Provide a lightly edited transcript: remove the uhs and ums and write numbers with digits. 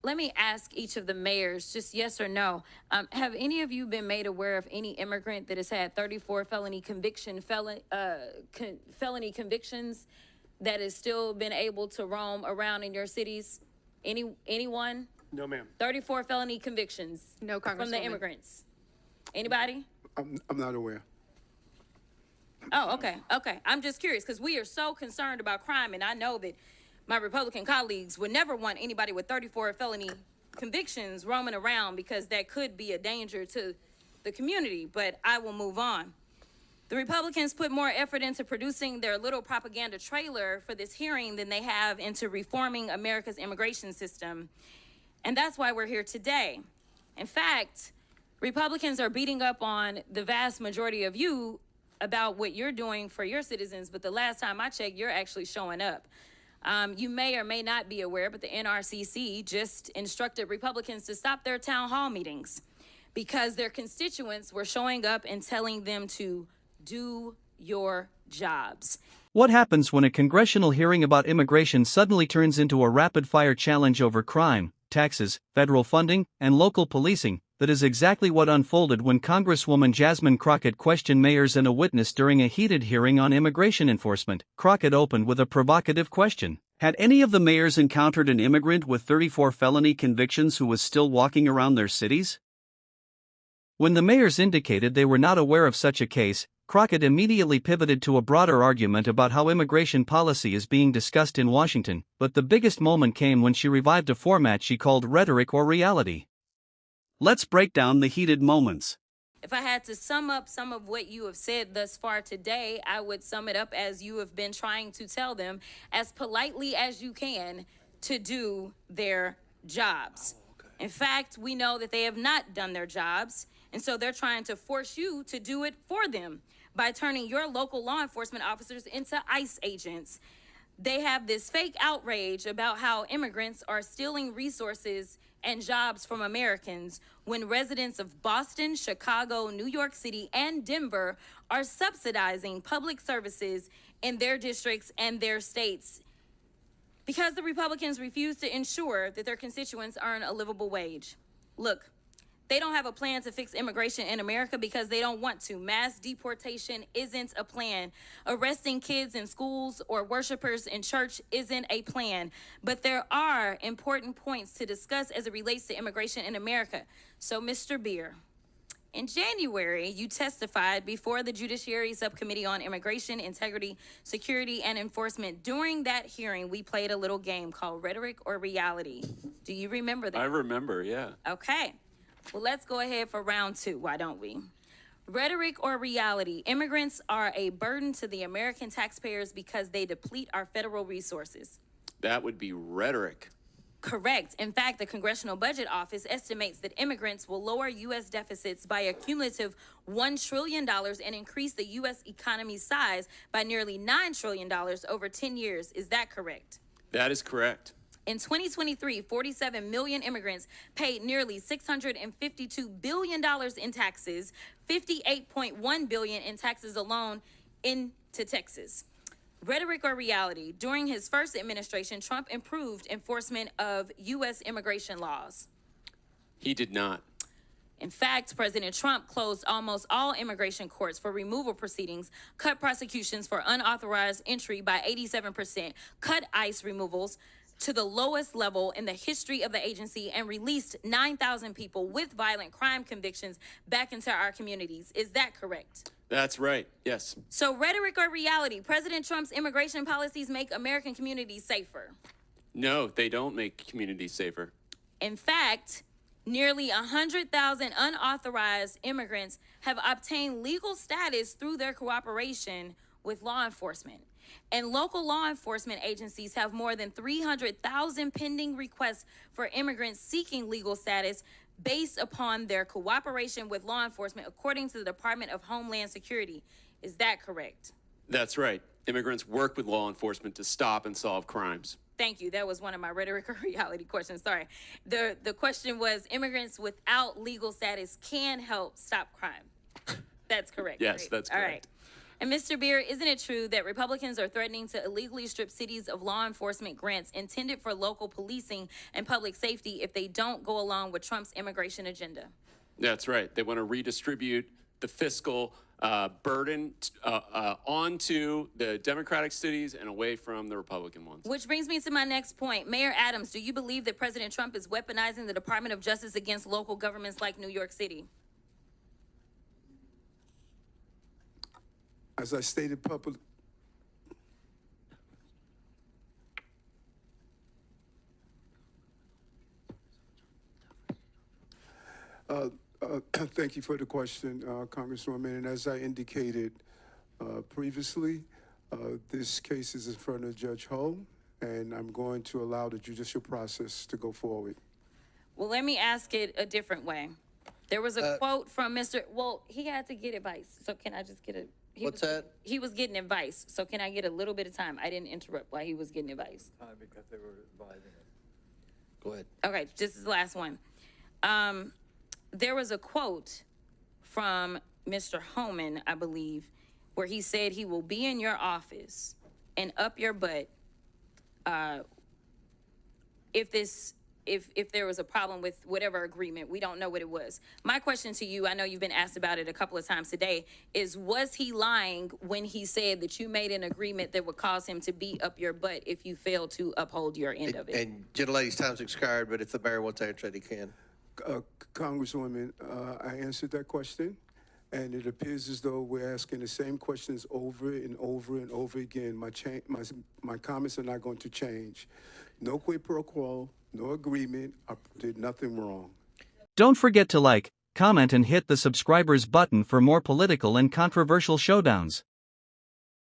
let me ask each of the mayors, just yes or no. Have any of you been made aware of any immigrant that has had 34 felony convictions that has still been able to roam around in your cities? Anyone? No, ma'am. 34 felony convictions. No, From the Congresswoman. immigrants. Anybody? I'm not aware. Oh, okay. Okay. I'm just curious because we are so concerned about crime, and I know that my Republican colleagues would never want anybody with 34 felony convictions roaming around because that could be a danger to the community, but I will move on. The Republicans put more effort into producing their little propaganda trailer for this hearing than they have into reforming America's immigration system, and that's why we're here today. In fact, Republicans are beating up on the vast majority of you about what you're doing for your citizens, but the last time I checked, you're actually showing up. You may or may not be aware, but the NRCC just instructed Republicans to stop their town hall meetings because their constituents were showing up and telling them to do your jobs. What happens when a congressional hearing about immigration suddenly turns into a rapid-fire challenge over crime, taxes, federal funding, and local policing? That is exactly what unfolded when Congresswoman Jasmine Crockett questioned mayors and a witness during a heated hearing on immigration enforcement. Crockett opened with a provocative question. Had any of the mayors encountered an immigrant with 34 felony convictions who was still walking around their cities? When the mayors indicated they were not aware of such a case, Crockett immediately pivoted to a broader argument about how immigration policy is being discussed in Washington, but the biggest moment came when she revived a format she called Rhetoric or Reality. Let's break down the heated moments. If I had to sum up some of what you have said thus far today, I would sum it up as you have been trying to tell them as politely as you can to do their jobs. In fact, we know that they have not done their jobs, and so they're trying to force you to do it for them by turning your local law enforcement officers into ICE agents. They have this fake outrage about how immigrants are stealing resources and jobs from Americans when residents of Boston, Chicago, New York City, and Denver are subsidizing public services in their districts and their states because the Republicans refuse to ensure that their constituents earn a livable wage. Look, they don't have a plan to fix immigration in America because they don't want to. Mass deportation isn't a plan. Arresting kids in schools or worshipers in church isn't a plan. But there are important points to discuss as it relates to immigration in America. So, Mr. Beer, in January, you testified before the Judiciary Subcommittee on Immigration, Integrity, Security, and Enforcement. During that hearing, we played a little game called Rhetoric or Reality. Do you remember that? I remember, yeah. Okay. Well, let's go ahead for round two, why don't we? Rhetoric or reality? Immigrants are a burden to the American taxpayers because they deplete our federal resources. That would be rhetoric. Correct. In fact, the Congressional Budget Office estimates that immigrants will lower U.S. deficits by a cumulative $1 trillion and increase the U.S. economy's size by nearly $9 trillion over 10 years. Is that correct? That is correct. In 2023, 47 million immigrants paid nearly $652 billion in taxes, $58.1 billion in taxes alone into Texas. Rhetoric or reality? During his first administration, Trump improved enforcement of U.S. immigration laws. He did not. In fact, President Trump closed almost all immigration courts for removal proceedings, cut prosecutions for unauthorized entry by 87%, cut ICE removals to the lowest level in the history of the agency, and released 9,000 people with violent crime convictions back into our communities. Is that correct? That's right, yes. So rhetoric or reality? President Trump's immigration policies make American communities safer. No, they don't make communities safer. In fact, nearly 100,000 unauthorized immigrants have obtained legal status through their cooperation with law enforcement. And local law enforcement agencies have more than 300,000 pending requests for immigrants seeking legal status based upon their cooperation with law enforcement, according to the Department of Homeland Security. Is that correct? That's right. Immigrants work with law enforcement to stop and solve crimes. Thank you. That was one of my rhetoric or reality questions. Sorry. The question was immigrants without legal status can help stop crime. That's correct. Yes, right? that's All correct. right. And Mr. Beer, isn't it true that Republicans are threatening to illegally strip cities of law enforcement grants intended for local policing and public safety if they don't go along with Trump's immigration agenda? That's right. They want to redistribute the fiscal burden onto the Democratic cities and away from the Republican ones. Which brings me to my next point. Mayor Adams, do you believe that President Trump is weaponizing the Department of Justice against local governments like New York City? As I stated publicly, thank you for the question, Congresswoman. And as I indicated previously, this case is in front of Judge Ho, and I'm going to allow the judicial process to go forward. Well, let me ask it a different way. There was a quote from Mr. Well, he had to get advice. So can I just get a... What's that? He was getting advice. So can I get a little bit of time? I didn't interrupt while he was getting advice. Because they were advising it. Go ahead. Okay, this is the last one. There was a quote from Mr. Homan, I believe, where he said he will be in your office and up your butt if there was a problem with whatever agreement. We don't know what it was. My question to you, I know you've been asked about it a couple of times today, is was he lying when he said that you made an agreement that would cause him to be up your butt if you failed to uphold your end of it? And gentlelady's time's expired, but if the mayor wants to answer it, he can. Congresswoman, I answered that question, and it appears as though we're asking the same questions over and over and over again. My comments are not going to change. No quid pro quo, no agreement. I did nothing wrong. Don't forget to like, comment and hit the subscribers button for more political and controversial showdowns.